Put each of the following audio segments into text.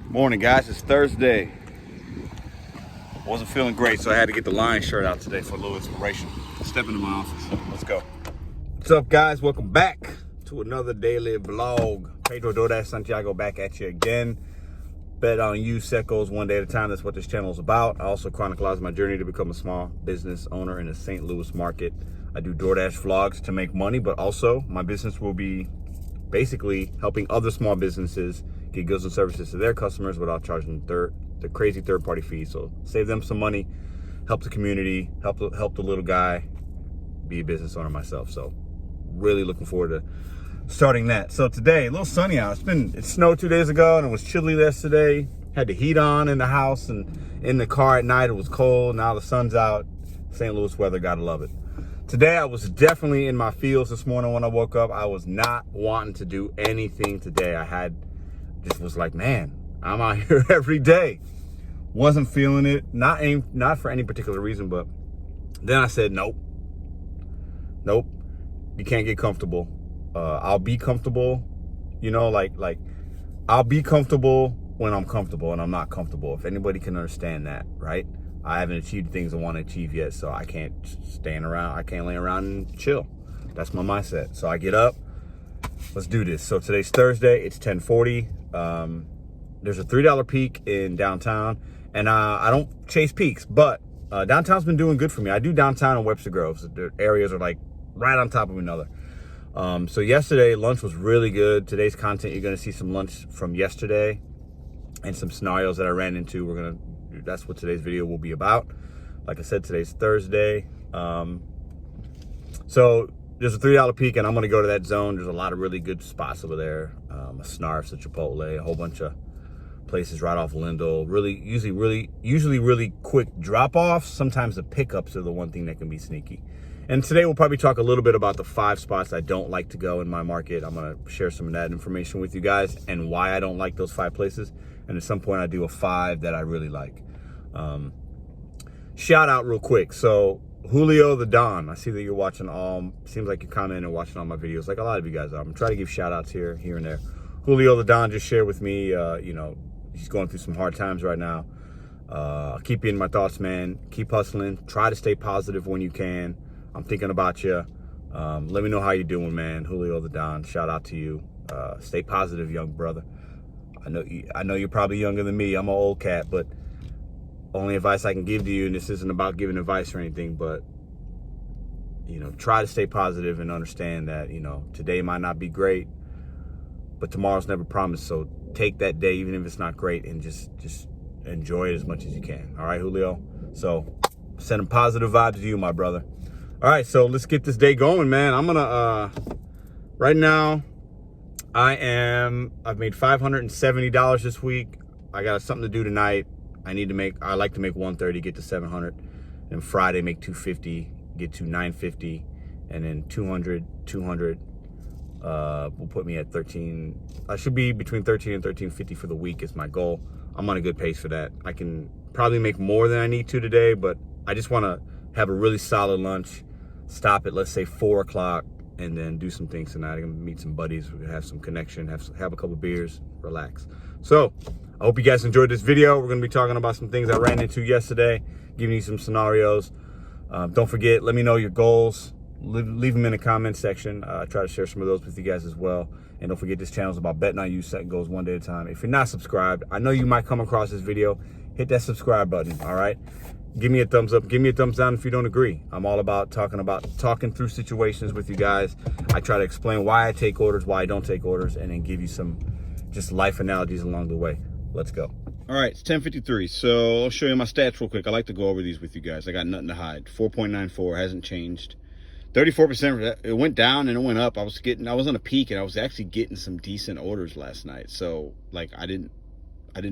Morning, guys. It's Thursday. Wasn't feeling great, so I had to get the Lion shirt out today for a little inspiration. Step into my office. Let's go. What's up, guys? Welcome back to another daily vlog. Pedro DoorDash Santiago back at you again. Bet on you, set goals one day at a time. That's what this channel is about. I also chronicleize my journey to become a small business owner in the St. Louis market. I do DoorDash vlogs to make money, but also my business will be basically helping other small businesses get goods and services to their customers without charging the crazy third-party fees. So save them some money, help the community, help the little guy, be a business owner myself. So really looking forward to starting that. So today, a little sunny out. It snowed 2 days ago and it was chilly yesterday. Had the heat on in the house and in the car at night. It was cold. Now the sun's out. St. Louis weather, gotta love it. Today, I was definitely in my feels this morning when I woke up. I was not wanting to do anything today. Just was like, man, I'm out here every day. Wasn't feeling it, not for any particular reason, but then I said, nope, you can't get comfortable. I'll be comfortable, I'll be comfortable when I'm comfortable, and I'm not comfortable. If anybody can understand that, right? I haven't achieved things I want to achieve yet, so I can't stand around. I can't lay around and chill. That's my mindset. So I get up. Let's do this. So today's Thursday. It's 10:40. There's a $3 peak in downtown, and I don't chase peaks, but downtown's been doing good for me. I do downtown and Webster Groves. The areas are like right on top of another. So yesterday, lunch was really good. Today's content, you're going to see some lunch from yesterday and some scenarios that I ran into. That's what today's video will be about. Like I said, today's Thursday. So there's a $3 peak, and I'm going to go to that zone. There's a lot of really good spots over there. A Snarf's, a Chipotle, a whole bunch of places right off Lindell. Usually really quick drop-offs. Sometimes the pickups are the one thing that can be sneaky. And today we'll probably talk a little bit about the 5 spots I don't like to go in my market. I'm going to share some of that information with you guys and why I don't like those 5 places. And at some point I do a 5 that I really like. Shout out real quick. So Julio the Don, I see that you're watching seems like you're commenting and watching all my videos, like a lot of you guys are. I'm gonna try to give shout outs here and there. Julio the Don just shared with me, he's going through some hard times right now. I'll keep you in my thoughts, man. Keep hustling. Try to stay positive when you can. I'm thinking about you. Let me know how you're doing, man. Julio the Don, shout out to you. Stay positive, young brother. I know you're probably younger than me. I'm an old cat, but only advice I can give to you, and this isn't about giving advice or anything, but try to stay positive and understand that today might not be great, but tomorrow's never promised. So take that day, even if it's not great, and just enjoy it as much as you can. All right, Julio. So sending positive vibes to you, my brother. All right, so let's get this day going, man. I'm gonna right now I've made $570 this week. I got something to do tonight. I like to make 130, get to 700, and Friday make 250, get to 950, and then 200 will put me at 13. I should be between 13 and 1350 for the week is my goal. I'm on a good pace for that. I can probably make more than I need to today, but I just want to have a really solid lunch, stop at, let's say, 4 o'clock, and then do some things tonight. I'm gonna meet some buddies, we're gonna have some connection, have a couple beers, relax. So I hope you guys enjoyed this video. We're going to be talking about some things I ran into yesterday, giving you some scenarios. Don't forget, let me know your goals. Leave them in the comment section. I try to share some of those with you guys as well. And don't forget, this channel is about betting on you, setting goals one day at a time. If you're not subscribed, I know you might come across this video. Hit that subscribe button, all right? Give me a thumbs up. Give me a thumbs down if you don't agree. I'm all about talking through situations with you guys. I try to explain why I take orders, why I don't take orders, and then give you some just life analogies along the way. Let's go. All right, it's 10:53, so I'll show you my stats real quick. I like to go over these with you guys. I got nothing to hide. 4.94 hasn't changed. 34%, it went down and it went up. I was on a peak, and I was actually getting some decent orders last night. So like I didn't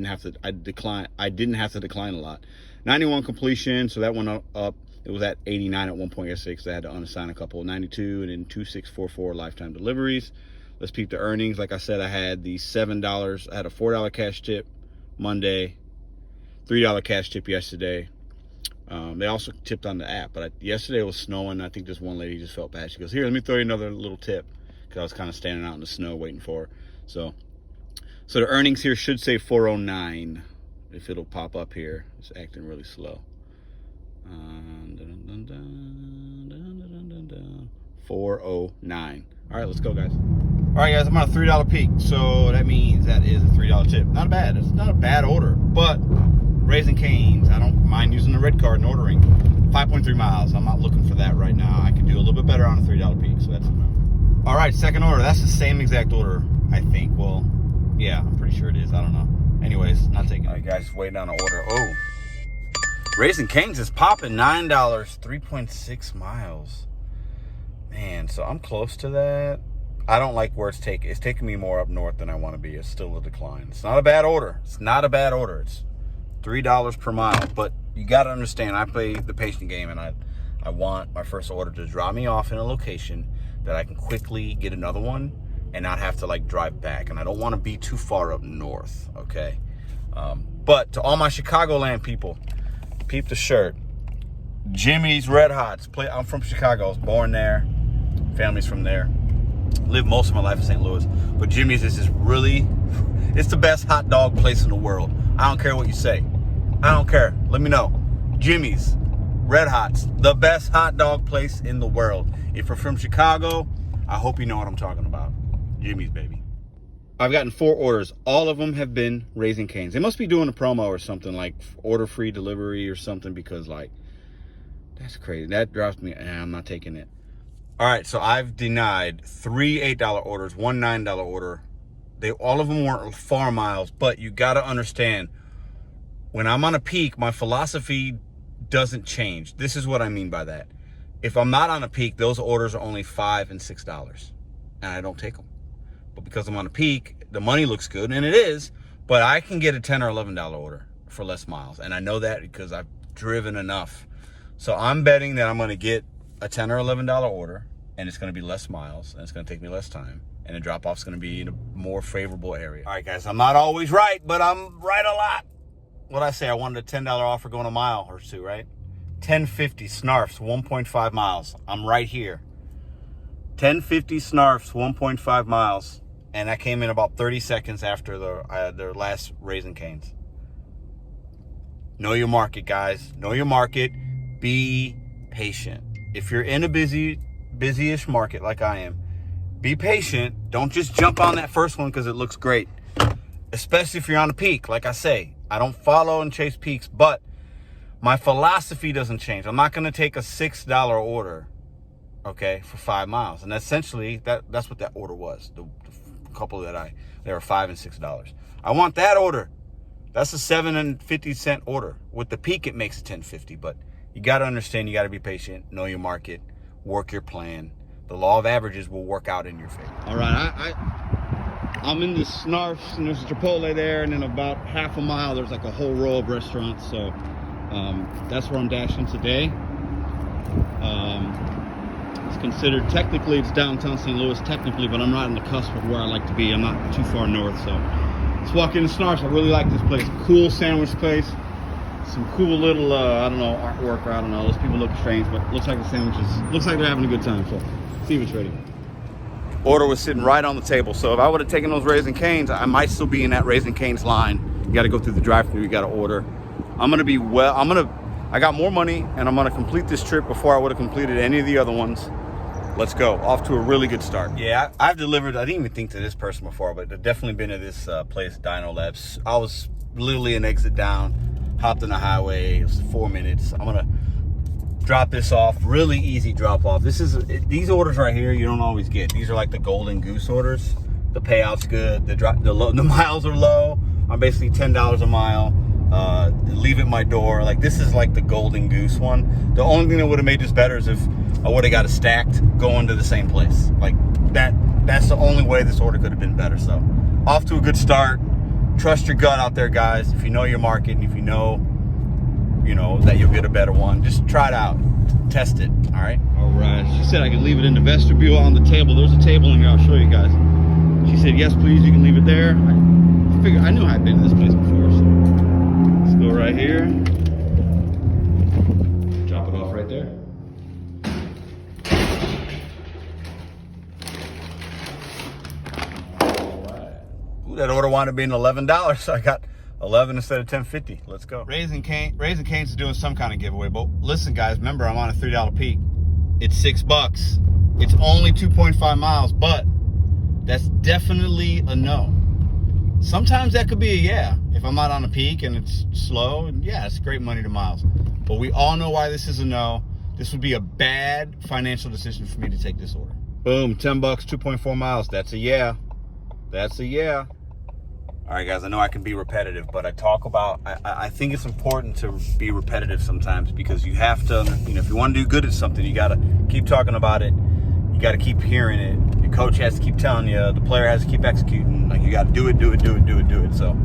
have to decline a lot. 91 completion, so that went up. It was at 89 at one point yesterday because I had to unassign a couple. 92 and then 2644 lifetime deliveries. Let's peep the earnings. Like I said, I had the $7. I had a $4 cash tip Monday, $3 cash tip yesterday. They also tipped on the app, but yesterday it was snowing. I think this one lady just felt bad. She goes, here, let me throw you another little tip, because I was kind of standing out in the snow waiting for her. So So the earnings here should say 409. If it'll pop up here. It's acting really slow. 409. All right, let's go, guys. All right, guys, I'm on a $3 peak, so that means that is a $3 tip. Not bad. It's not a bad order, but Raising Cane's, I don't mind using the red card and ordering 5.3 miles. I'm not looking for that right now. I could do a little bit better on a $3 peak, so that's enough. All right, second order. That's the same exact order, I think. Well, yeah, I'm pretty sure it is. I don't know. Anyways, not taking it. All right, guys, waiting on an order. Oh, Raising Cane's is popping. $9, 3.6 miles. Man, so I'm close to that. I don't like where it's taking. It's taking me more up north than I want to be. It's still a decline. It's not a bad order. It's not a bad order. It's $3 per mile. But you got to understand, I play the patient game, and I want my first order to drop me off in a location that I can quickly get another one and not have to like drive back. And I don't want to be too far up north, okay? But to all my Chicagoland people, peep the shirt. Jimmy's Red Hots. I'm from Chicago. I was born there. Family's from there. Lived most of my life in St. Louis. But Jimmy's is just really, it's the best hot dog place in the world. I don't care what you say. I don't care. Let me know. Jimmy's Red Hots, the best hot dog place in the world. If you're from Chicago, I hope you know what I'm talking about. Jimmy's, baby. I've gotten 4 orders. All of them have been Raising Cane's. They must be doing a promo or something, like order free delivery or something, because like, that's crazy. That drops me. I'm not taking it. All right, so I've denied 3 $8 orders, 1 $9 order. All of them weren't far miles, but you got to understand, when I'm on a peak, my philosophy doesn't change. This is what I mean by that. If I'm not on a peak, those orders are only $5 and $6, and I don't take them. But because I'm on a peak, the money looks good, and it is, but I can get a $10 or $11 order for less miles, and I know that because I've driven enough. So I'm betting that I'm going to get a $10 or $11 order, and it's going to be less miles, and it's going to take me less time, and the drop-off is going to be in a more favorable area. All right, guys, I'm not always right, but I'm right a lot. What'd I say? I wanted a $10 offer going a mile or two, right? 1050 Snarfs, 1.5 miles. I'm right here. 1050 Snarfs, 1.5 miles, and that came in about 30 seconds after their last Raising Cane's. Know your market, guys. Know your market. Be patient. If you're in a busy-ish market like I am, be patient. Don't just jump on that first one because it looks great. Especially if you're on a peak. Like I say, I don't follow and chase peaks, but my philosophy doesn't change. I'm not going to take a $6 order, okay, for 5 miles. And essentially, that's what that order was. The couple that they were $5 and $6. I want that order. That's a 7.50 order. With the peak, it makes it 10.50, but you got to understand, you got to be patient, know your market, work your plan. The law of averages will work out in your favor. All right, I'm in the Snarfs, and there's a Chipotle there, and then about half a mile, there's like a whole row of restaurants. So that's where I'm dashing today. It's considered, technically, it's downtown St. Louis, technically, but I'm right on the cusp of where I like to be. I'm not too far north, so let's walk into Snarfs. I really like this place. Cool sandwich place. Some cool little, I don't know, artwork, or I don't know. Those people look strange, but looks like the sandwiches, looks like they're having a good time. So, see if it's ready. Order was sitting right on the table. So if I would have taken those Raising Cane's, I might still be in that Raising Cane's line. You got to go through the drive-thru. You got to order. I got more money, and I'm going to complete this trip before I would have completed any of the other ones. Let's go. Off to a really good start. Yeah, I've delivered, I didn't even think to this person before, but I've definitely been to this place, Dino Labs. I was literally an exit down, hopped on the highway. It was 4 minutes. I'm going to drop this off. Really easy drop off. These orders right here, you don't always get. These are like the golden goose orders. The payout's good. The miles are low. I'm basically $10 a mile. Leave it at my door. Like, this is like the golden goose one. The only thing that would have made this better is if I would have got it stacked going to the same place. Like that's the only way this order could have been better. So off to a good start. Trust your gut out there, guys. If you know your market, and if you know that you'll get a better one, just try it out, test it. All right. She said I could leave it in the vestibule on the table. There's a table in here. I'll show you guys. She said, yes, please, you can leave it there. I knew I'd been to this place before, so let's go right here. Drop it off right there. All right. Ooh, that order wound up being $11, so I got 11 instead of 10.50. Let's go. Raising Cane's is doing some kind of giveaway, but listen, guys, remember I'm on a $3 peak. It's $6. It's only 2.5 miles, but that's definitely a no. Sometimes that could be a yeah. If I'm not on a peak and it's slow, and yeah, it's great money to miles. But we all know why this is a no. This would be a bad financial decision for me to take this order. Boom, $10, 2.4 miles. That's a yeah. That's a yeah. All right, guys, I know I can be repetitive, but I think it's important to be repetitive sometimes, because you have to, if you want to do good at something, you got to keep talking about it. You got to keep hearing it. Your coach has to keep telling you. The player has to keep executing. Like, you got to do it. So,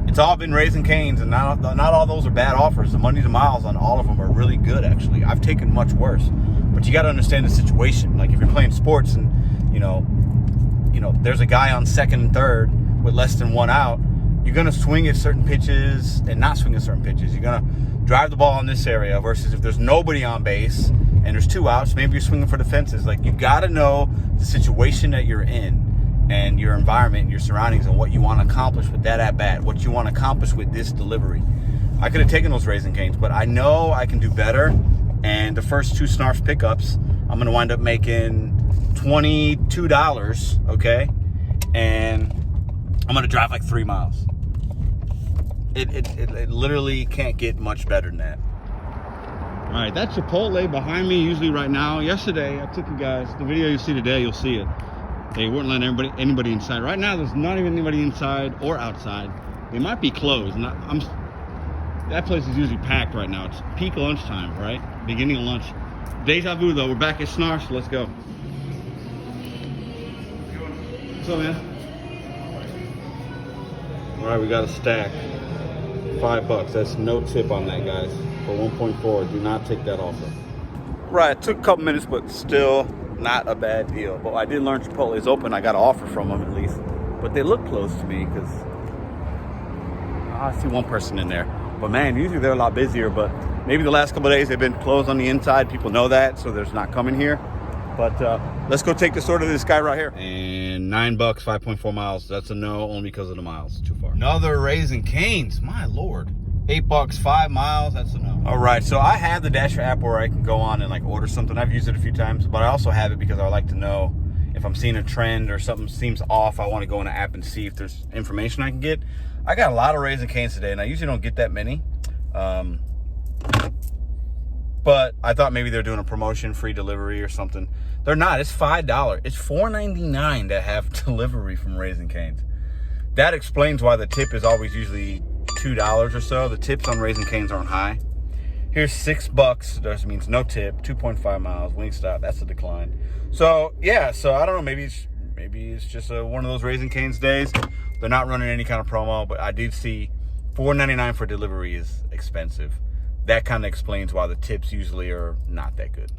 it's all been Raising Cane's, and not all those are bad offers. The money to miles on all of them are really good, actually. I've taken much worse. But you got to understand the situation. Like, if you're playing sports and, there's a guy on second and third with less than one out, you're going to swing at certain pitches and not swing at certain pitches. You're going to drive the ball in this area versus if there's nobody on base and there's two outs, maybe you're swinging for the fences. Like, you got to know the situation that you're in and your environment and your surroundings and what you want to accomplish with that at-bat, what you want to accomplish with this delivery. I could have taken those Raising Cane's, but I know I can do better. And the first two Snarf pickups, I'm going to wind up making $22, okay? And I'm going to drive like 3 miles. It literally can't get much better than that. All right, that's Chipotle behind me, usually right now. Yesterday, I took you guys, the video you see today, you'll see it. They weren't letting anybody inside. Right now, there's not even anybody inside or outside. They might be closed. That place is usually packed right now. It's peak lunchtime, right? Beginning of lunch. Deja vu, though. We're back at Snarf, so let's go. What's up, man? All right, we got a stack. $5. That's no tip on that, guys. For 1.4, do not take that offer. Right, it took a couple minutes, but still not a bad deal. But I did learn Chipotle is open. I got an offer from them at least. But they look close to me because I see one person in there. But man, usually they're a lot busier. But maybe the last couple of days they've been closed on the inside. People know that, so there's not coming here. But let's go take this order to this guy right here. And $9, 5.4 miles. That's a no, only because of the miles. Too far. Another Raising Cane's. My Lord. $8, 5 miles. That's a no. All right, so I have the Dasher app where I can go on and like order something. I've used it a few times, but I also have it because I like to know if I'm seeing a trend or something seems off. I want to go in the app and see if there's information I can get. I got a lot of Raising Cane's today, and I usually don't get that many. But I thought maybe they're doing a promotion, free delivery or something. They're not. It's $5. It's $4.99 to have delivery from Raising Cane's. That explains why the tip is always usually $2 or so. The tips on Raising Cane's aren't high. Here's $6. That means no tip. 2.5 miles. Wingstop. That's a decline. So yeah. So I don't know. Maybe it's just one of those Raising Cane's days. They're not running any kind of promo, but I did see $4.99 for delivery is expensive. That kind of explains why the tips usually are not that good.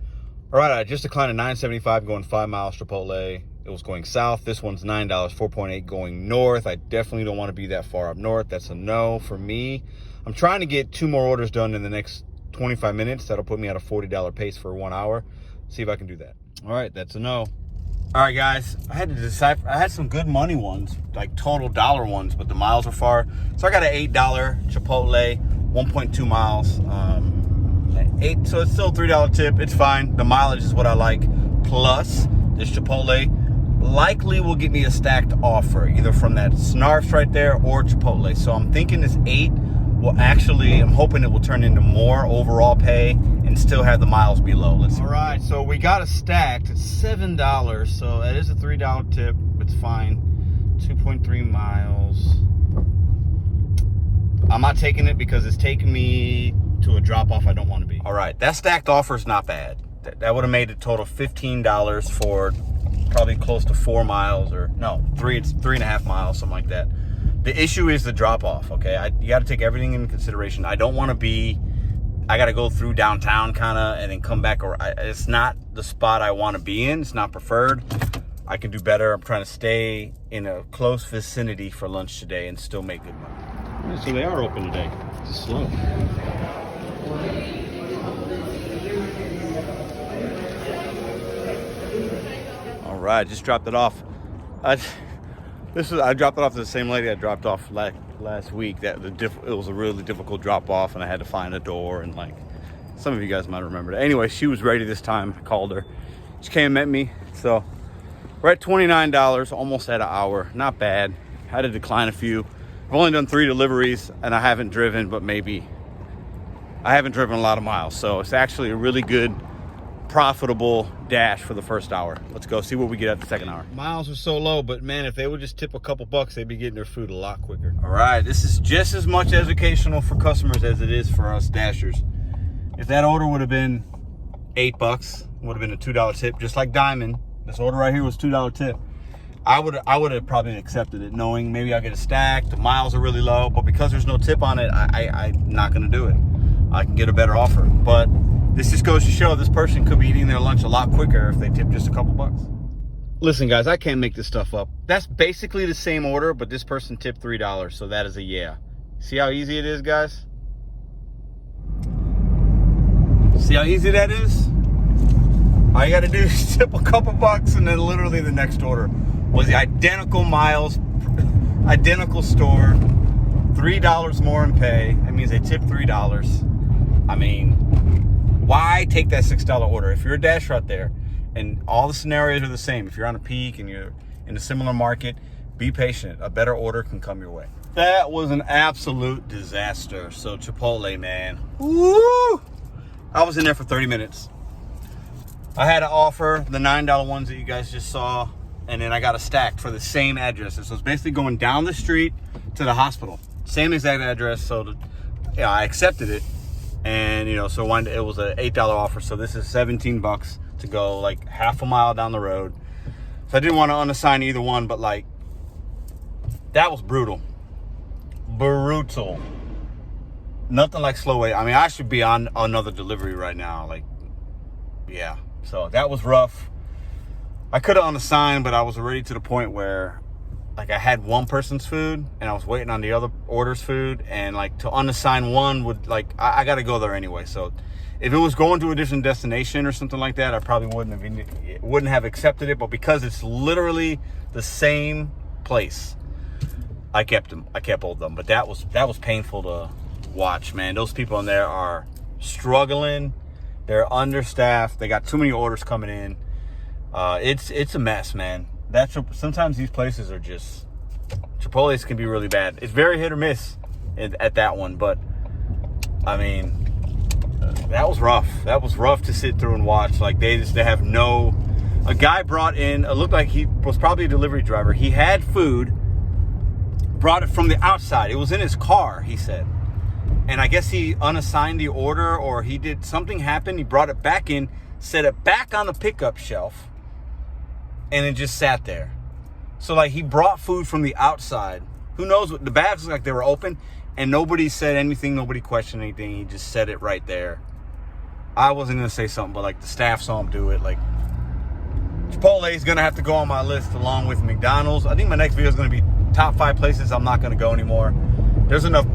All right, I just declined a $9.75 going 5 miles Chipotle. It was going south. This one's $9, 4.8 going north. I definitely don't want to be that far up north. That's a no for me. I'm trying to get 2 more orders done in the next 25 minutes. That'll put me at a $40 pace for 1 hour. See if I can do that. All right, that's a no. All right, guys, I had to decipher. I had some good money ones, like total dollar ones, but the miles are far. So I got an $8 Chipotle, 1.2 miles. So it's still a $3 tip. It's fine. The mileage is what I like. Plus, this Chipotle likely will get me a stacked offer, either from that Snarfs right there or Chipotle. So I'm thinking this 8 will actually, I'm hoping it will turn into more overall pay and still have the miles below. Let's see. All right, so we got a stacked. It's $7. So that is a $3 tip. It's fine. 2.3 miles. I'm not taking it because it's taking me to a drop off I don't want to be. All right, that stacked offer is not bad. That would have made a total $15 for probably close to 4 miles, or no, it's 3.5 miles, something like that. The issue is the drop off. Okay, you got to take everything into consideration. I don't want to be, I got to go through downtown kind of and then come back, or it's not the spot I want to be in. It's not preferred. I can do better. I'm trying to stay in a close vicinity for lunch today and still make good money. Yeah, so they are open today. It's slow. All right, just dropped it off. I dropped it off to the same lady I dropped off last week. It was a really difficult drop off, and I had to find a door, and like some of you guys might remember that. Anyway, she was ready this time. I called her. She came and met me. So we're at $29, almost at an hour. Not bad. Had to decline a few. I've only done 3 deliveries, and I haven't driven, I haven't driven a lot of miles. So it's actually a really good, profitable dash for the first hour. Let's go see what we get at the second hour. Miles are so low, but man, if they would just tip a couple bucks, they'd be getting their food a lot quicker. All right, this is just as much educational for customers as it is for us dashers. If that order would have been $8, would have been a $2 tip, just like Diamond. This order right here was $2 tip. I would have probably accepted it, knowing maybe I get a stack, the miles are really low, but because there's no tip on it, I'm not gonna do it. I can get a better offer, but this just goes to show this person could be eating their lunch a lot quicker if they tip just a couple bucks. Listen, guys, I can't make this stuff up. That's basically the same order, but this person tipped $3, so that is a yeah. See how easy it is, guys? See how easy that is? All you gotta do is tip a couple bucks, and then literally the next order was the identical miles, identical store, $3 more in pay. That means they tipped $3. I mean, why take that $6 order? If you're a dasher out there and all the scenarios are the same, if you're on a peak and you're in a similar market, be patient. A better order can come your way. That was an absolute disaster. So Chipotle, man. Woo! I was in there for 30 minutes. I had to offer the $9 ones that you guys just saw, and then I got a stack for the same address. So it's basically going down the street to the hospital. Same exact address. So I accepted it. And, you know, so it was an $8 offer. So this is 17 bucks to go like half a mile down the road. So I didn't want to unassign either one, but like, that was brutal. Brutal. Nothing like slow wait. I mean, I should be on another delivery right now. Like, yeah. So that was rough. I could have unassigned, but I was already to the point where like I had one person's food and I was waiting on the other order's food, and like to unassign one would like, I got to go there anyway. So if it was going to a different destination or something like that, I probably wouldn't have accepted it. But because it's literally the same place, I kept both of them. But that was painful to watch, man. Those people in there are struggling. They're understaffed. They got too many orders coming in. It's a mess, man. Sometimes these places are just, Chipotle's can be really bad. It's very hit or miss at that one, but I mean, that was rough. That was rough to sit through and watch. Like they have no. A guy brought in. It looked like he was probably a delivery driver. He had food, brought it from the outside. It was in his car, he said. And I guess he unassigned the order, or he did something happen. He brought it back in, set it back on the pickup shelf, and it just sat there. So like he brought food from the outside. Who knows what the bags looked like? They were open, and nobody said anything. Nobody questioned anything. He just set it right there. I wasn't gonna say something, but like the staff saw him do it. Like Chipotle is gonna have to go on my list along with McDonald's. I think my next video is gonna be top 5 places I'm not gonna go anymore. There's enough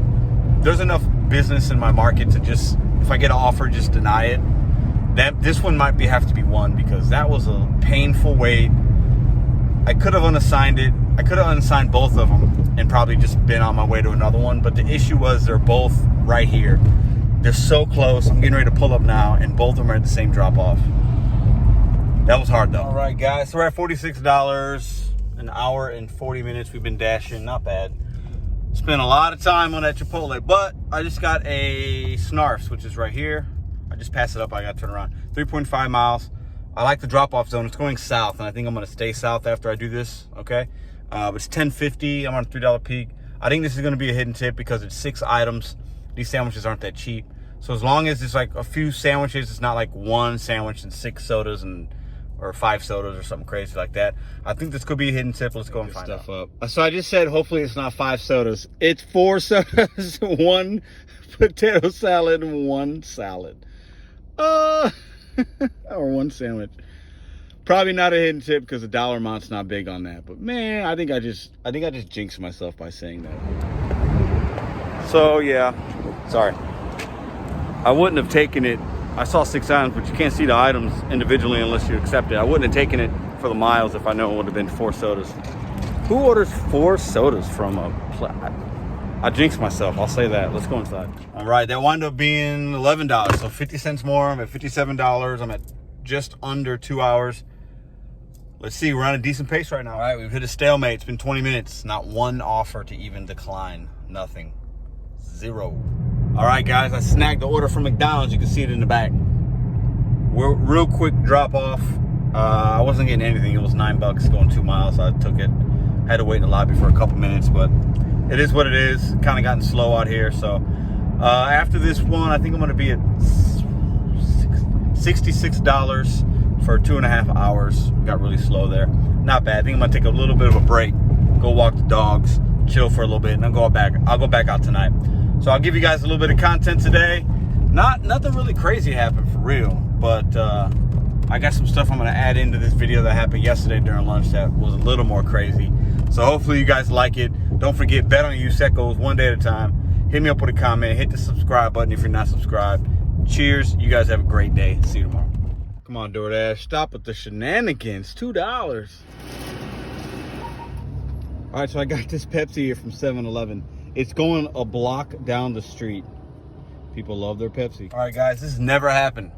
business in my market to just, if I get an offer, just deny it. This one might have to be one, because that was a painful wait. I could have unassigned it. I could have unassigned both of them and probably just been on my way to another one. But the issue was they're both right here. They're so close. I'm getting ready to pull up now, and both of them are at the same drop off. That was hard though. All right, guys. So we're at $46, an hour and 40 minutes. We've been dashing. Not bad. Spent a lot of time on that Chipotle, but I just got a Snarfs, which is right here. I just passed it up. I got to turn around. 3.5 miles. I like the drop-off zone. It's going south, and I think I'm going to stay south after I do this, okay? But it's $10.50. I'm on a $3 peak. I think this is going to be a hidden tip because it's 6 items. These sandwiches aren't that cheap. So as long as it's like a few sandwiches, it's not like one sandwich and 6 sodas or 5 sodas or something crazy like that. I think this could be a hidden tip. Let's go and find stuff out. So I just said hopefully it's not 5 sodas. It's 4 sodas, 1 potato salad, and 1 salad. Or 1 sandwich. Probably not a hidden tip because the dollar amount's not big on that. But man, I think I just jinxed myself by saying that. So yeah, sorry. I wouldn't have taken it. I saw 6 items, but you can't see the items individually unless you accept it. I wouldn't have taken it for the miles if I know it would have been 4 sodas. Who orders 4 sodas from a I jinxed myself, I'll say that. Let's go inside. All right, that wound up being $11, so 50 cents more. I'm at $57. I'm at just under 2 hours. Let's see, we're on a decent pace right now. All right, we've hit a stalemate. It's been 20 minutes. Not one offer to even decline. Nothing. 0. All right, guys, I snagged the order from McDonald's. You can see it in the back. We're real quick drop off. I wasn't getting anything. It was $9 going 2 miles. So I took it. Had to wait in the lobby for a couple minutes, but it is what it is. Kind of gotten slow out here. So after this one, I think I'm going to be at $66 for 2.5 hours. Got really slow there. Not bad. I think I'm going to take a little bit of a break. Go walk the dogs. Chill for a little bit. And I'll go back out tonight. So I'll give you guys a little bit of content today. Nothing really crazy happened for real. But I got some stuff I'm going to add into this video that happened yesterday during lunch that was a little more crazy. So hopefully you guys like it. Don't forget, bet on you, set goals one day at a time. Hit me up with a comment. Hit the subscribe button if you're not subscribed. Cheers. You guys have a great day. See you tomorrow. Come on, DoorDash. Stop with the shenanigans. $2. All right, so I got this Pepsi here from 7-Eleven. It's going a block down the street. People love their Pepsi. All right, guys, this has never happened.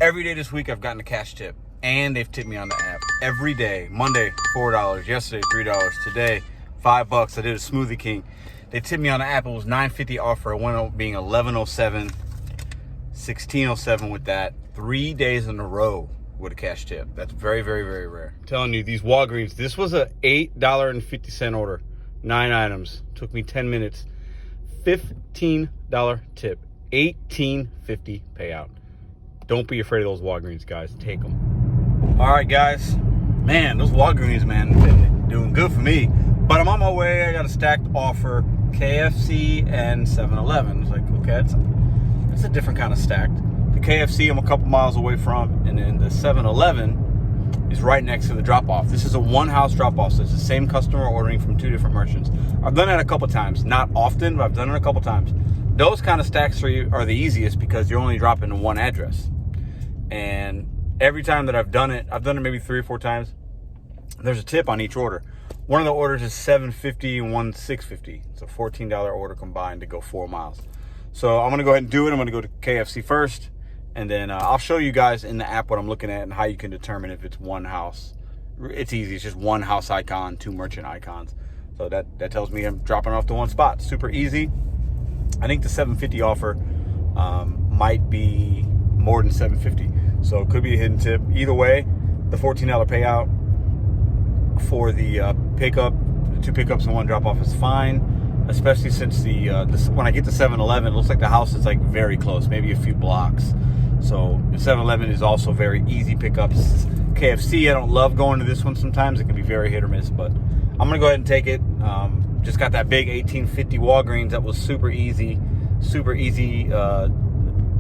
Every day this week, I've gotten a cash tip. And they've tipped me on the app every day. Monday, $4. Yesterday, $3. Today, $5. I did a Smoothie King. They tipped me on the app. It was $9.50 offer. It went up being $11.07, $16.07 with that. 3 days in a row with a cash tip. That's very, very, very rare. I'm telling you, these Walgreens, this was a $8.50 order. 9 items. Took me 10 minutes. $15 tip. $18.50 payout. Don't be afraid of those Walgreens, guys. Take them. All right, guys. Man, those Walgreens, man, been doing good for me. But I'm on my way. I got a stacked offer. KFC and 7-Eleven. It's like, okay, it's a different kind of stacked. The KFC I'm a couple miles away from, and then the 7-Eleven is right next to the drop-off. This is a one-house drop-off, so it's the same customer ordering from 2 different merchants. I've done that a couple times. Not often, but I've done it a couple times. Those kind of stacks are the easiest because you're only dropping to one address. And every time that I've done it maybe 3 or 4 times, there's a tip on each order. One of the orders is $7.50 and one $6.50. It's a $14 order combined to go 4 miles. So I'm going to go ahead and do it. I'm going to go to KFC first. And then I'll show you guys in the app what I'm looking at and how you can determine if it's one house. It's easy. It's just one house icon, 2 merchant icons. So that tells me I'm dropping off to one spot. Super easy. I think the $7.50 offer might be more than $7.50. So it could be a hidden tip. Either way, the $14 payout for the pickup, the 2 pickups and 1 drop off is fine. Especially since when I get to 7-Eleven, it looks like the house is like very close, maybe a few blocks. So the 7-Eleven is also very easy pickups. KFC, I don't love going to this one sometimes. It can be very hit or miss, but I'm gonna go ahead and take it. Just got that big $18.50 Walgreens. That was super easy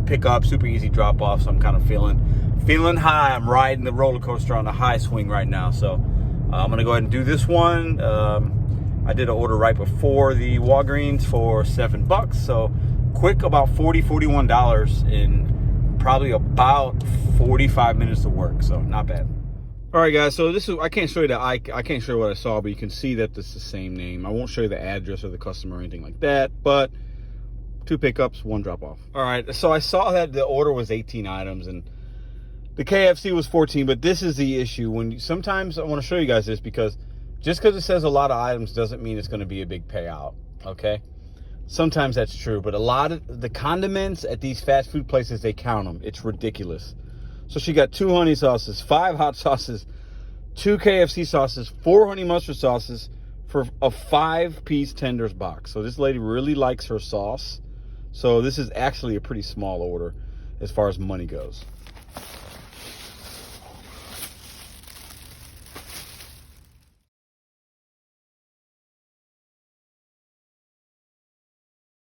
pickup, super easy drop off. So I'm kind of feeling high. I'm riding the roller coaster on the high swing right now. So I'm gonna go ahead and do this one. I did an order right before the Walgreens for $7. So quick, about $41 in probably about 45 minutes of work. So not bad. All right, guys. So this is, I can't show you I can't show you what I saw, but you can see that this is the same name. I won't show you the address or the customer or anything like that, but 2 pickups, 1 drop off. All right. So I saw that the order was 18 items and the KFC was 14, but this is the issue. Sometimes I want to show you guys this because just because it says a lot of items doesn't mean it's going to be a big payout, okay? Sometimes that's true, but a lot of the condiments at these fast food places, they count them. It's ridiculous. So she got 2 honey sauces, 5 hot sauces, 2 KFC sauces, 4 honey mustard sauces for a 5-piece tenders box. So this lady really likes her sauce. So this is actually a pretty small order as far as money goes.